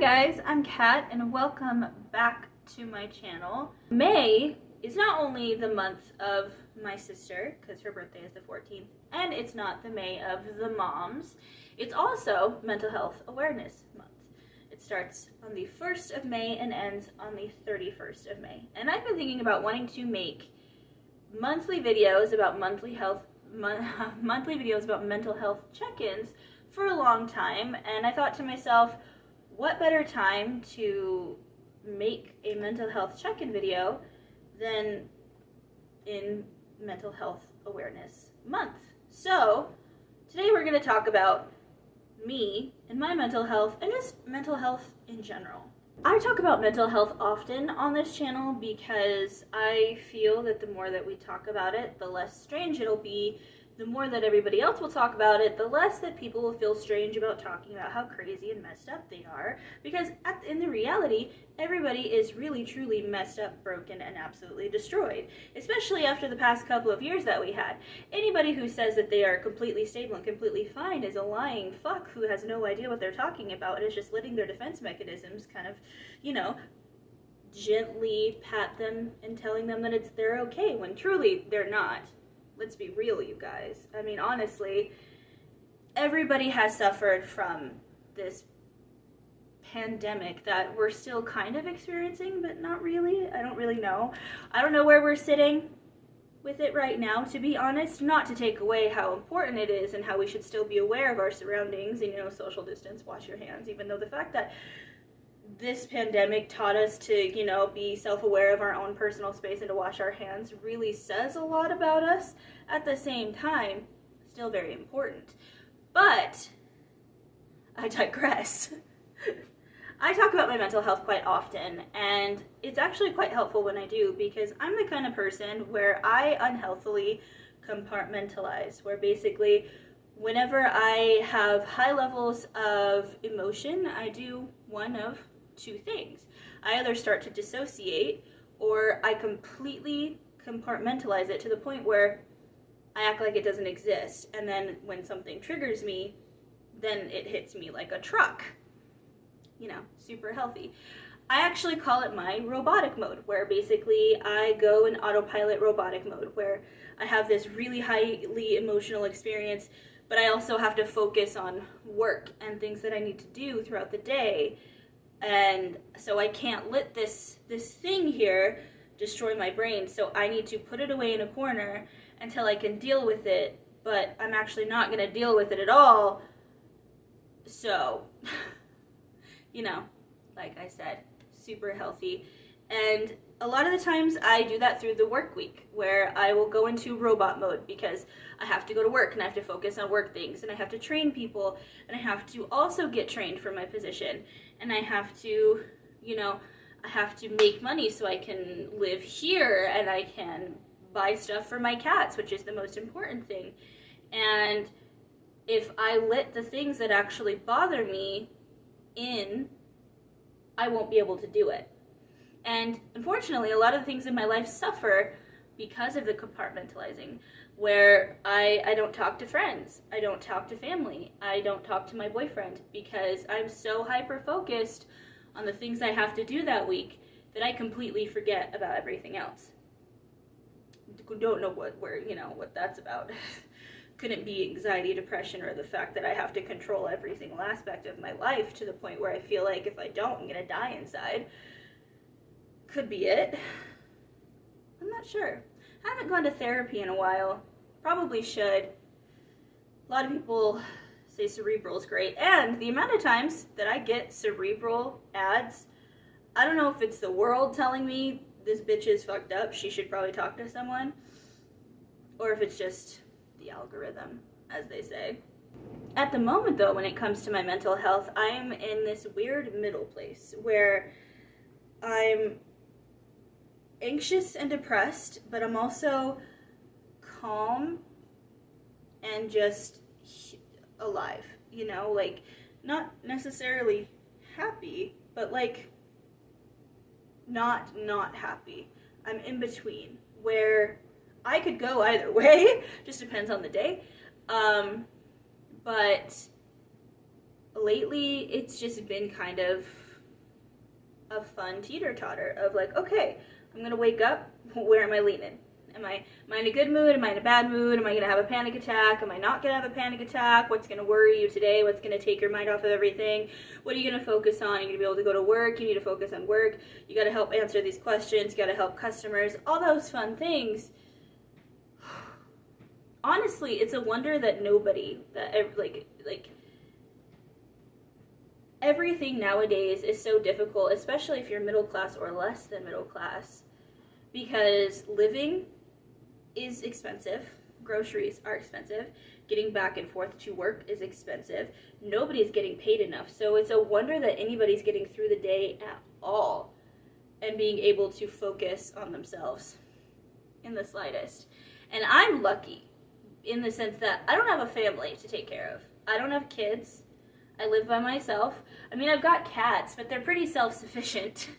guys, I'm Kat and welcome back to my channel. May is not only the month of my sister, because her birthday is the 14th, and it's not the May of the moms, it's also Mental Health Awareness Month. It starts on the 1st of May and ends on the 31st of May. And I've been thinking about wanting to make monthly videos about monthly videos about mental health check-ins for a long time, and I thought to myself, what better time to make a mental health check-in video than in Mental Health Awareness Month. So today we're going to talk about me and my mental health and just mental health in general. I talk about mental health often on this channel because I feel that the more that we talk about it, the less strange it'll be. The more that everybody else will talk about it, the less that people will feel strange about talking about how crazy and messed up they are. Because in the reality, everybody is really truly messed up, broken, and absolutely destroyed. Especially after the past couple of years that we had. Anybody who says that they are completely stable and completely fine is a lying fuck who has no idea what they're talking about and is just letting their defense mechanisms kind of, gently pat them and telling them that they're okay when truly they're not. Let's be real, you guys. I mean, honestly, everybody has suffered from this pandemic that we're still kind of experiencing, but not really. I don't really know. I don't know where we're sitting with it right now, to be honest. Not to take away how important it is and how we should still be aware of our surroundings and, social distance, wash your hands, even though the fact that this pandemic taught us to, be self-aware of our own personal space and to wash our hands really says a lot about us. At the same time, still very important. But I digress. I talk about my mental health quite often, and it's actually quite helpful when I do, because I'm the kind of person where I unhealthily compartmentalize, where basically whenever I have high levels of emotion, I do one of two things. I either start to dissociate, or I completely compartmentalize it to the point where I act like it doesn't exist, and then when something triggers me, then it hits me like a truck. Super healthy. I actually call it my robotic mode, where basically I go in autopilot robotic mode, where I have this really highly emotional experience, but I also have to focus on work and things that I need to do throughout the day. And so I can't let this thing here destroy my brain, so I need to put it away in a corner until I can deal with it, but I'm actually not going to deal with it at all. So, like I said, super healthy. And a lot of the times I do that through the work week, where I will go into robot mode because I have to go to work and I have to focus on work things, and I have to train people, and I have to also get trained for my position, and I have to, I have to make money so I can live here and I can buy stuff for my cats, which is the most important thing. And if I let the things that actually bother me in, I won't be able to do it. And unfortunately, a lot of the things in my life suffer because of the compartmentalizing, where I don't talk to friends, I don't talk to family, I don't talk to my boyfriend, because I'm so hyper-focused on the things I have to do that week that I completely forget about everything else. Don't know what that's about. Couldn't be anxiety, depression, or the fact that I have to control every single aspect of my life to the point where I feel like if I don't, I'm gonna die inside. Could be it. I'm not sure. I haven't gone to therapy in a while. Probably should. A lot of people say Cerebral is great, and the amount of times that I get Cerebral ads, I don't know if it's the world telling me this bitch is fucked up, she should probably talk to someone, or if it's just the algorithm, as they say. At the moment, though, when it comes to my mental health, I'm in this weird middle place where I'm anxious and depressed, but I'm also calm and just alive, not necessarily happy, but not happy. I'm in between, where I could go either way, just depends on the day. But lately it's just been kind of a fun teeter-totter of like, okay, I'm gonna wake up, where am I leaning? Am I in a good mood? Am I in a bad mood? Am I gonna have a panic attack? Am I not gonna have a panic attack? What's gonna worry you today? What's gonna take your mind off of everything? What are you gonna focus on? You're gonna be able to go to work. You need to focus on work. You gotta help answer these questions. You gotta help customers. All those fun things. Honestly, it's a wonder that everything nowadays is so difficult, especially if you're middle class or less than middle class, because living is expensive, groceries are expensive, getting back and forth to work is expensive, nobody's getting paid enough, so it's a wonder that anybody's getting through the day at all and being able to focus on themselves in the slightest. And I'm lucky in the sense that I don't have a family to take care of. I don't have kids. I live by myself. I mean, I've got cats, but they're pretty self-sufficient.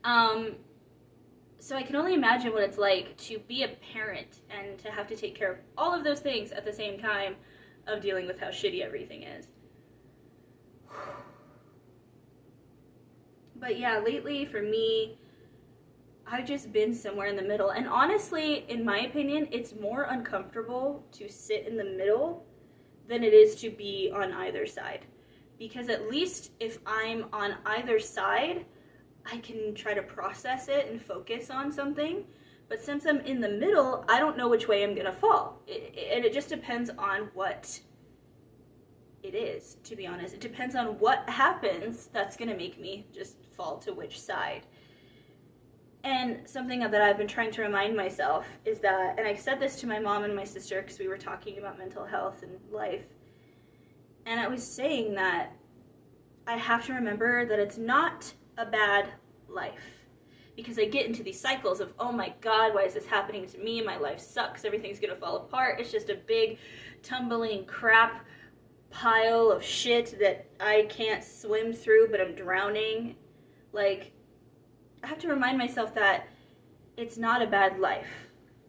So I can only imagine what it's like to be a parent and to have to take care of all of those things at the same time of dealing with how shitty everything is. But yeah, lately for me, I've just been somewhere in the middle. And honestly, in my opinion, it's more uncomfortable to sit in the middle than it is to be on either side. Because at least if I'm on either side, I can try to process it and focus on something. But since I'm in the middle, I don't know which way I'm gonna fall. And it just depends on what it is, to be honest. It depends on what happens that's gonna make me just fall to which side. And something that I've been trying to remind myself is that, and I said this to my mom and my sister because we were talking about mental health and life, and I was saying that I have to remember that it's not a bad life, because I get into these cycles of, oh my god, why is this happening to me? My life sucks, everything's gonna fall apart, it's just a big tumbling crap pile of shit that I can't swim through, but I'm drowning. Like, I have to remind myself that it's not a bad life.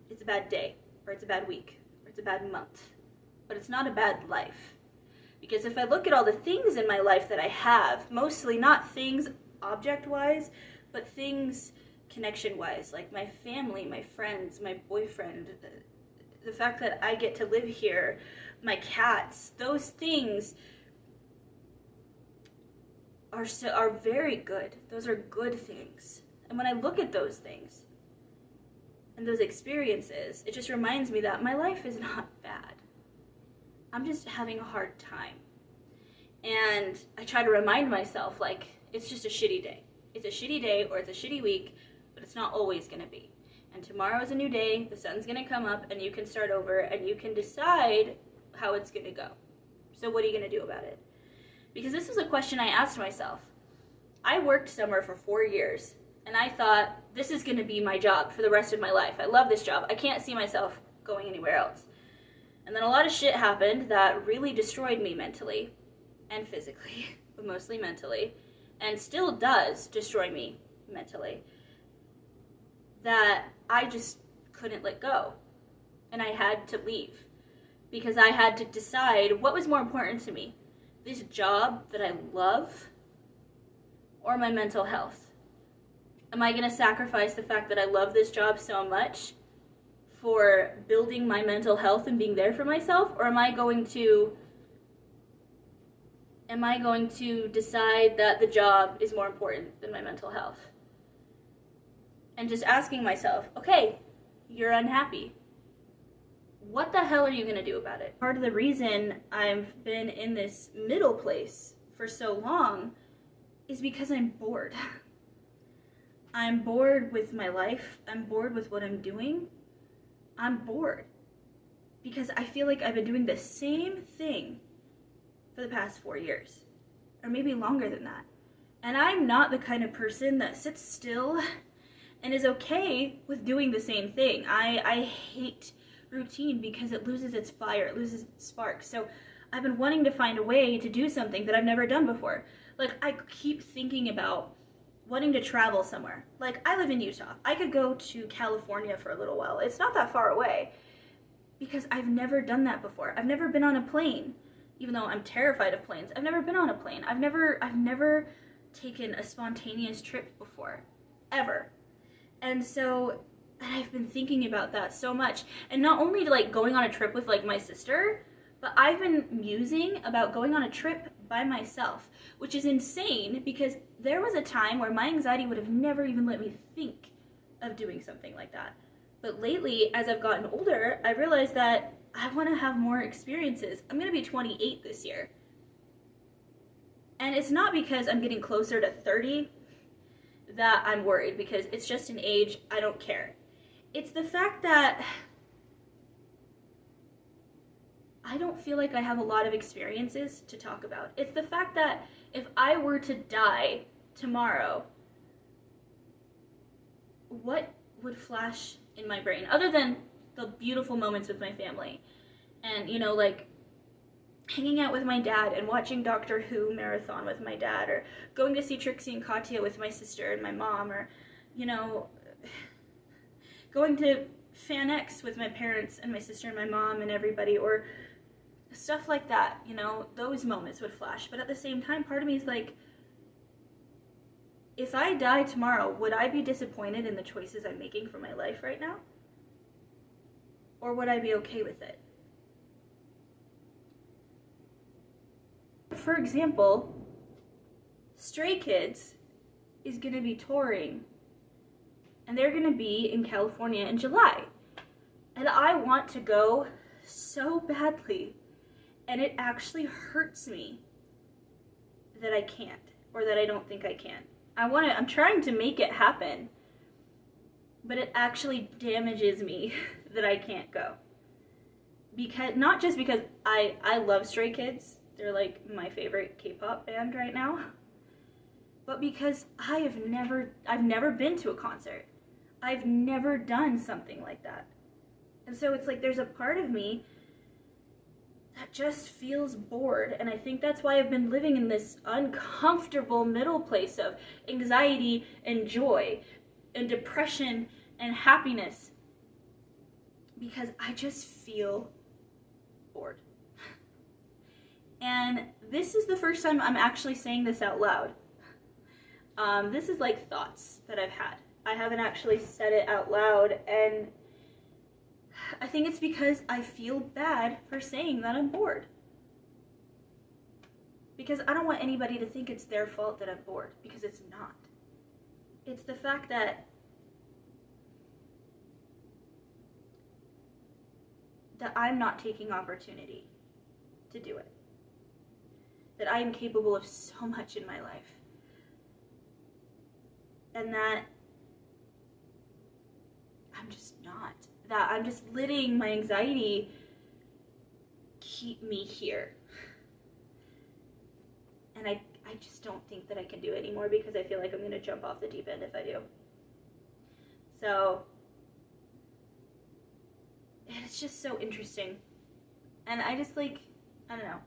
It's a bad day, or it's a bad week, or it's a bad month, but it's not a bad life. Because if I look at all the things in my life that I have, mostly not things object-wise, but things connection-wise, like my family, my friends, my boyfriend, the fact that I get to live here, my cats, those things are very good. Those are good things. And when I look at those things and those experiences, it just reminds me that my life is not bad. I'm just having a hard time. And I try to remind myself, like, it's just a shitty day. It's a shitty day or it's a shitty week, but it's not always gonna be. And tomorrow is a new day, the sun's gonna come up, and you can start over, and you can decide how it's gonna go. So what are you gonna do about it? Because this is a question I asked myself. I worked somewhere for 4 years, and I thought, this is gonna be my job for the rest of my life. I love this job. I can't see myself going anywhere else. And then a lot of shit happened that really destroyed me mentally and physically, but mostly mentally, and still does destroy me mentally, that I just couldn't let go. And I had to leave because I had to decide what was more important to me, this job that I love or my mental health. Am I going to sacrifice the fact that I love this job so much for building my mental health and being there for myself, or am I going to decide that the job is more important than my mental health? And just asking myself, okay, you're unhappy. What the hell are you going to do about it? Part of the reason I've been in this middle place for so long is because I'm bored. I'm bored with my life. I'm bored with what I'm doing. I'm bored because I feel like I've been doing the same thing for the past 4 years, or maybe longer than that. And I'm not the kind of person that sits still and is okay with doing the same thing. I hate routine because it loses its fire, it loses its spark. So I've been wanting to find a way to do something that I've never done before. Like, I keep thinking about wanting to travel somewhere. Like, I live in Utah. I could go to California for a little while. It's not that far away because I've never done that before. I've never been on a plane. Even though I'm terrified of planes, I've never been on a plane. I've never taken a spontaneous trip before, ever. And so, and I've been thinking about that so much. And not only like going on a trip with like my sister, but I've been musing about going on a trip by myself, which is insane because there was a time where my anxiety would have never even let me think of doing something like that. But lately, as I've gotten older, I realized that I want to have more experiences. I'm going to be 28 this year. And it's not because I'm getting closer to 30 that I'm worried, because it's just an age, I don't care. It's the fact that I don't feel like I have a lot of experiences to talk about. It's the fact that if I were to die tomorrow, what would flash in my brain other than the beautiful moments with my family and, you know, like hanging out with my dad and watching Doctor Who marathon with my dad, or going to see Trixie and Katya with my sister and my mom, or, you know, going to FanX with my parents and my sister and my mom and everybody, or stuff like that. You know, those moments would flash. But at the same time, part of me is like, if I die tomorrow, would I be disappointed in the choices I'm making for my life right now? Or would I be okay with it? For example, Stray Kids is going to be touring, and they're going to be in California in July. And I want to go so badly, and it actually hurts me that I can't, or that I don't think I can. I'm trying to make it happen, but it actually damages me that I can't go. Because, not just because I love Stray Kids, they're like my favorite K-pop band right now, but because I've never been to a concert. I've never done something like that. And so it's like there's a part of me that just feels bored, and I think that's why I've been living in this uncomfortable middle place of anxiety and joy and depression and happiness, because I just feel bored. And this is the first time I'm actually saying this out loud. This is like thoughts that I've had. I haven't actually said it out loud, and I think it's because I feel bad for saying that I'm bored. Because I don't want anybody to think it's their fault that I'm bored, because it's not. It's the fact that I'm not taking opportunity to do it. That I am capable of so much in my life. And that I'm just not. That I'm just letting my anxiety keep me here. And I just don't think that I can do it anymore, because I feel like I'm going to jump off the deep end if I do. So it's just so interesting. And I just like, I don't know.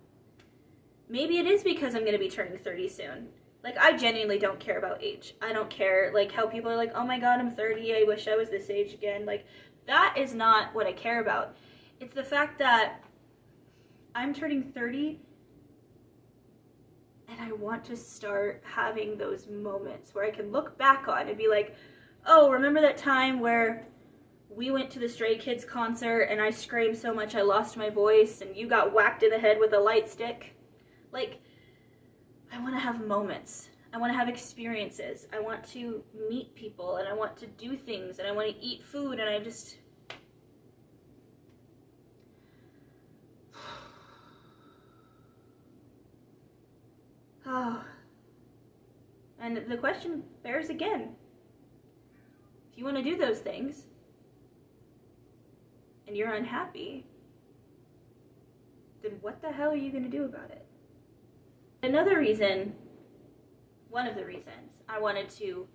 Maybe it is because I'm going to be turning 30 soon. Like, I genuinely don't care about age. I don't care, like, how people are like, oh my god, I'm 30, I wish I was this age again. Like, that is not what I care about. It's the fact that I'm turning 30, and I want to start having those moments where I can look back on and be like, oh, remember that time where we went to the Stray Kids concert and I screamed so much I lost my voice and you got whacked in the head with a light stick? Like, I want to have moments. I want to have experiences. I want to meet people, and I want to do things, and I want to eat food, and I just... Oh. And the question bears again. If you want to do those things, and you're unhappy, then what the hell are you going to do about it? Another reason, one of the reasons I wanted to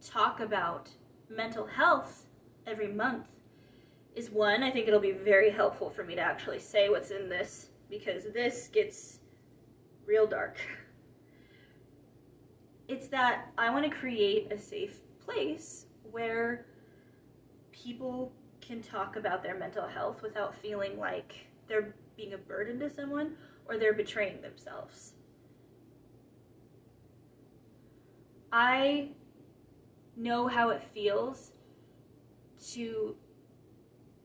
talk about mental health every month is, one, I think it'll be very helpful for me to actually say what's in this, because this gets real dark. It's that I want to create a safe place where people can talk about their mental health without feeling like they're being a burden to someone or they're betraying themselves. I know how it feels to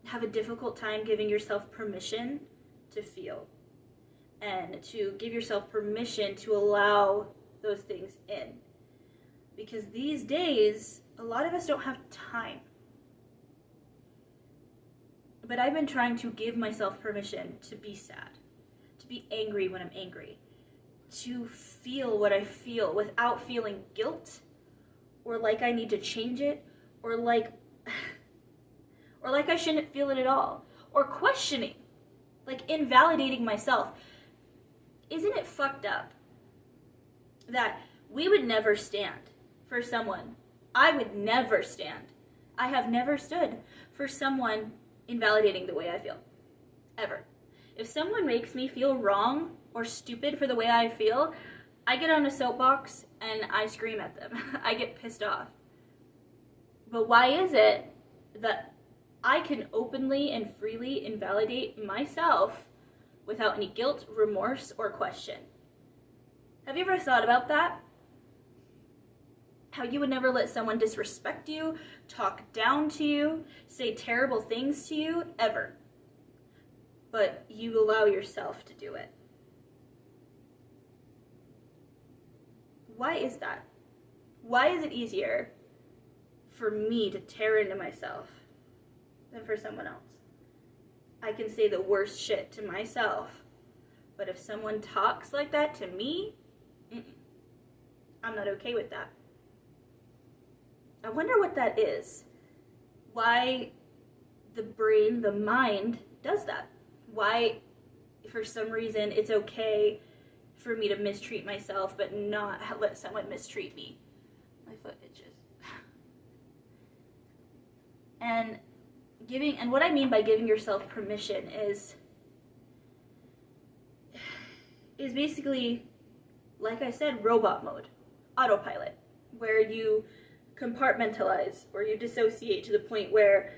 have a difficult time giving yourself permission to feel and to give yourself permission to allow those things in. Because these days, a lot of us don't have time. But I've been trying to give myself permission to be sad, to be angry when I'm angry, to feel what I feel without feeling guilt or like I need to change it or like I shouldn't feel it at all, or questioning, like invalidating myself. Isn't it fucked up that we would never stand for someone? I would never stand. I have never stood for someone invalidating the way I feel, ever. If someone makes me feel wrong or stupid for the way I feel, I get on a soapbox and I scream at them. I get pissed off. But why is it that I can openly and freely invalidate myself without any guilt, remorse, or question? Have you ever thought about that? How you would never let someone disrespect you, talk down to you, say terrible things to you, ever. But you allow yourself to do it. Why is that? Why is it easier for me to tear into myself than for someone else? I can say the worst shit to myself, but if someone talks like that to me, I'm not okay with that. I wonder what that is. Why the brain, the mind, does that. Why, for some reason, it's okay for me to mistreat myself, but not let someone mistreat me. My foot itches. And what I mean by giving yourself permission is basically, like I said, robot mode, autopilot, where you compartmentalize or you dissociate to the point where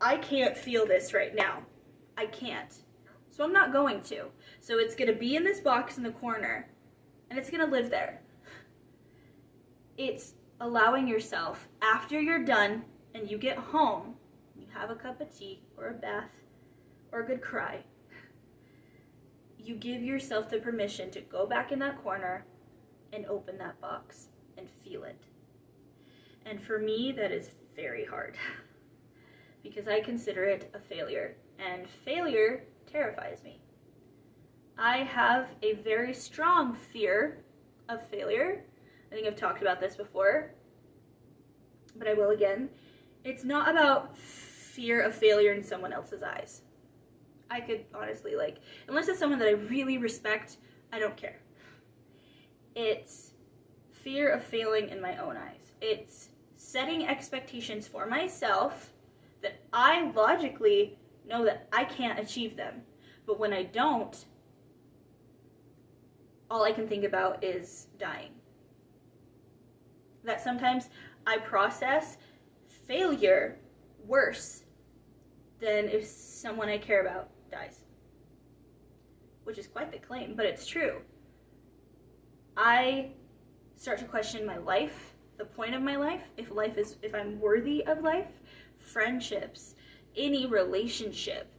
I can't feel this right now. I can't. So I'm not going to. So it's going to be in this box in the corner and it's going to live there. It's allowing yourself, after you're done and you get home, you have a cup of tea or a bath or a good cry, you give yourself the permission to go back in that corner and open that box and feel it. And for me, that is very hard because I consider it a failure, and failure terrifies me. I have a very strong fear of failure. I think I've talked about this before, but I will again. It's not about fear of failure in someone else's eyes. I could honestly, unless it's someone that I really respect, I don't care. It's fear of failing in my own eyes. It's setting expectations for myself that I logically know that I can't achieve them. But when I don't, all I can think about is dying. That sometimes I process failure worse than if someone I care about dies. Which is quite the claim, but it's true. I start to question my life, the point of my life, if I'm worthy of life, friendships, any relationship.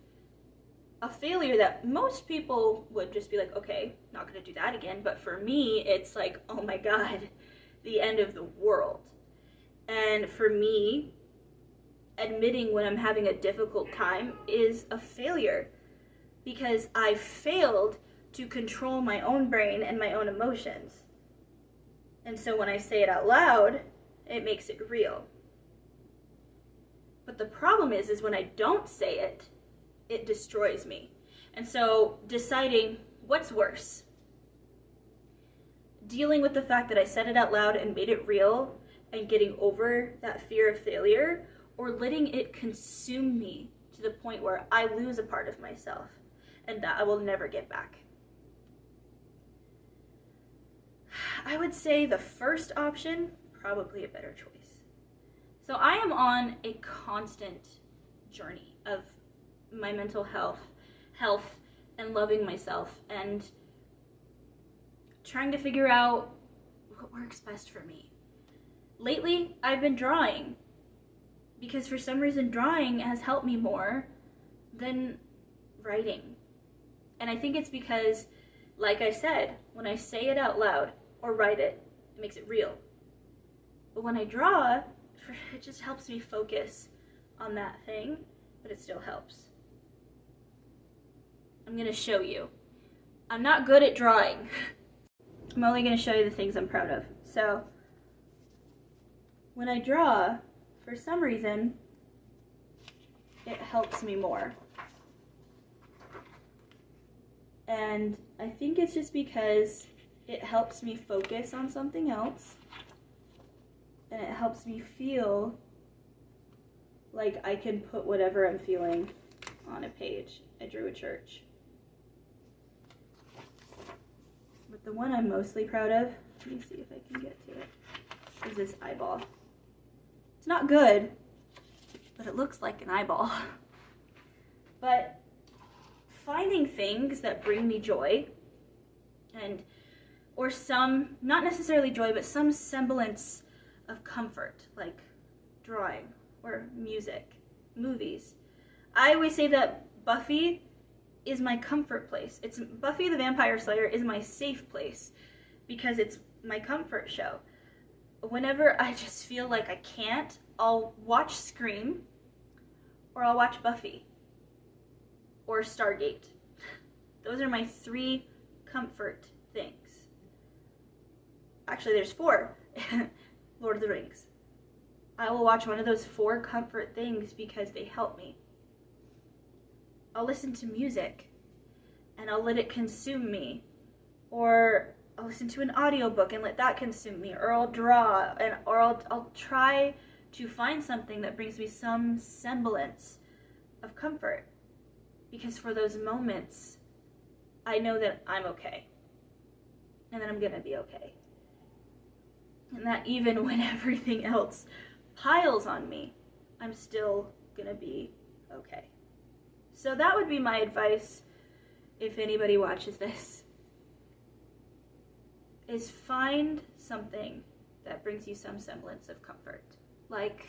A failure that most people would just be like, okay, not gonna do that again. But for me, it's like, oh my God, the end of the world. And for me, admitting when I'm having a difficult time is a failure because I failed to control my own brain and my own emotions. And so when I say it out loud, it makes it real. But the problem is when I don't say it, it destroys me. And so deciding what's worse, dealing with the fact that I said it out loud and made it real and getting over that fear of failure, or letting it consume me to the point where I lose a part of myself and that I will never get back. I would say the first option, probably a better choice. So I am on a constant journey of my mental health, and loving myself, and trying to figure out what works best for me. Lately, I've been drawing because for some reason drawing has helped me more than writing. And I think it's because, like I said, when I say it out loud or write it, it makes it real. But when I draw, it just helps me focus on that thing, but it still helps. I'm gonna show you. I'm not good at drawing. I'm only gonna show you the things I'm proud of. So, when I draw, for some reason, it helps me more. And I think it's just because it helps me focus on something else, and it helps me feel like I can put whatever I'm feeling on a page. I drew a church. But the one I'm mostly proud of, let me see if I can get to it, is this eyeball. It's not good, but it looks like an eyeball. But finding things that bring me joy, or some, not necessarily joy, but some semblance of comfort, like drawing or music, movies. I always say that Buffy is my comfort place. Buffy the Vampire Slayer is my safe place because it's my comfort show. Whenever I just feel like I can't, I'll watch Scream, or I'll watch Buffy, or Stargate. Those are my 3 comfort things. Actually, there's 4. Lord of the Rings. I will watch one of those 4 comfort things because they help me. I'll listen to music, and I'll let it consume me, or I'll listen to an audiobook and let that consume me, or I'll draw, or I'll try to find something that brings me some semblance of comfort. Because for those moments, I know that I'm okay. And that I'm gonna be okay. And that even when everything else piles on me, I'm still gonna be okay. So that would be my advice if anybody watches this, is find something that brings you some semblance of comfort, like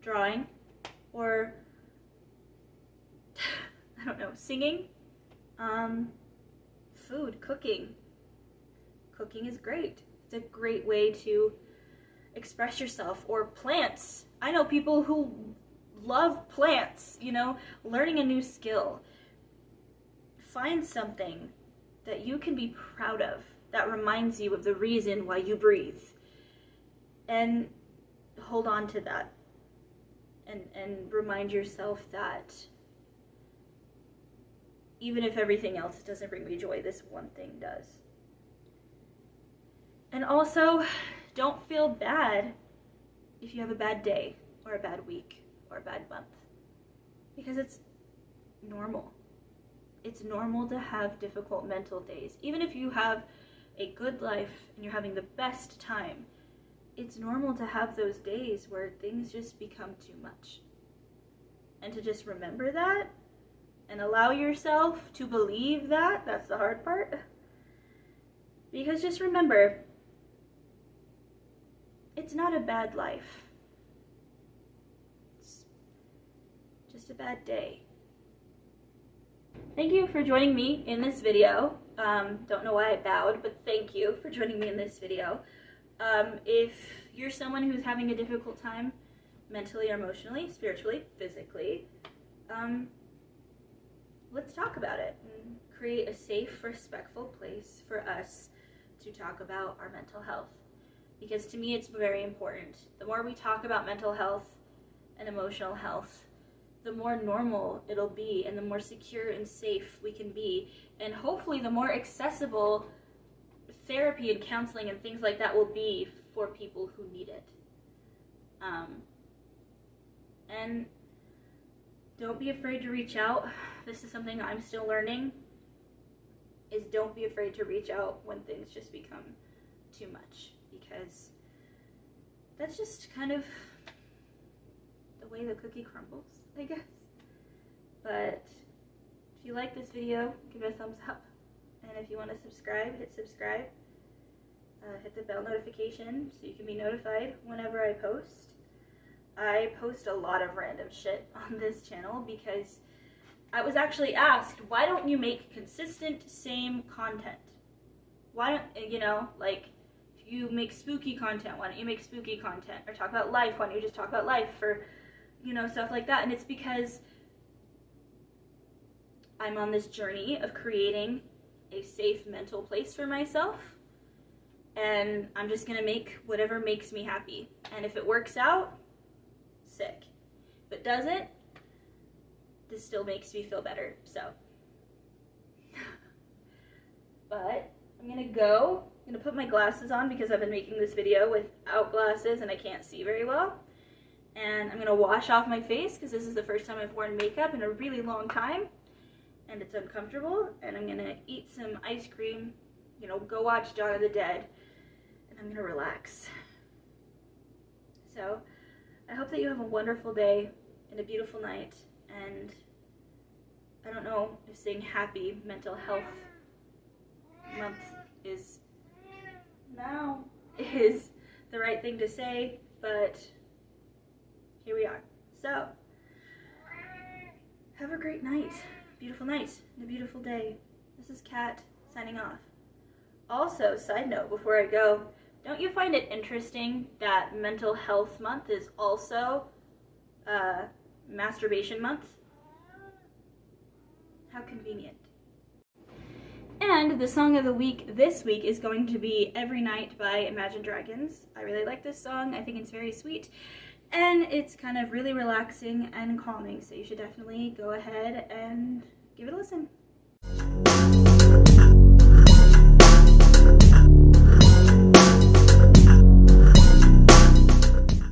drawing, or I don't know, singing, food, cooking. Cooking is great. It's a great way to express yourself. Or plants. I know people who love plants, learning a new skill. Find something that you can be proud of, that reminds you of the reason why you breathe. And hold on to that. And remind yourself that even if everything else doesn't bring me joy, this one thing does. And also, don't feel bad if you have a bad day, or a bad week, or a bad month. Because it's normal. It's normal to have difficult mental days. Even if you have a good life and you're having the best time, it's normal to have those days where things just become too much. And to just remember that, and allow yourself to believe that, that's the hard part. Because just remember, it's not a bad life. It's just a bad day. Thank you for joining me in this video. Don't know why I bowed, but thank you for joining me in this video. If you're someone who's having a difficult time mentally or emotionally, spiritually, physically, let's talk about it and create a safe, respectful place for us to talk about our mental health. Because to me, it's very important. The more we talk about mental health and emotional health, the more normal it'll be, and the more secure and safe we can be, and hopefully the more accessible therapy and counseling and things like that will be for people who need it. And don't be afraid to reach out. This is something I'm still learning, is don't be afraid to reach out when things just become too much, because that's just kind of the way the cookie crumbles, I guess. But if you like this video, give it a thumbs up. And if you want to subscribe, hit subscribe. hit the bell notification so you can be notified whenever I post. I post a lot of random shit on this channel because I was actually asked, why don't you make consistent, same content? Why don't, you know, like, if you make spooky content, why don't you make spooky content? Or talk about life, why don't you just talk about life? Or, you know, stuff like that. And it's because I'm on this journey of creating a safe mental place for myself. And I'm just gonna make whatever makes me happy. And if it works out, sick. If it doesn't, this still makes me feel better, so. But I'm gonna put my glasses on because I've been making this video without glasses and I can't see very well. And I'm gonna wash off my face because this is the first time I've worn makeup in a really long time and it's uncomfortable. And I'm gonna eat some ice cream, you know, go watch Dawn of the Dead, and I'm gonna relax. So I hope that you have a wonderful day and a beautiful night, and I don't know if saying happy mental health month is the right thing to say, but here we are. So have a great night, beautiful night, and a beautiful day. This is Kat signing off. Also, side note before I go, don't you find it interesting that Mental Health Month is also Masturbation Month? How convenient. And the song of the week this week is going to be Every Night by Imagine Dragons. I really like this song. I think it's very sweet. And it's kind of really relaxing and calming, so you should definitely go ahead and give it a listen.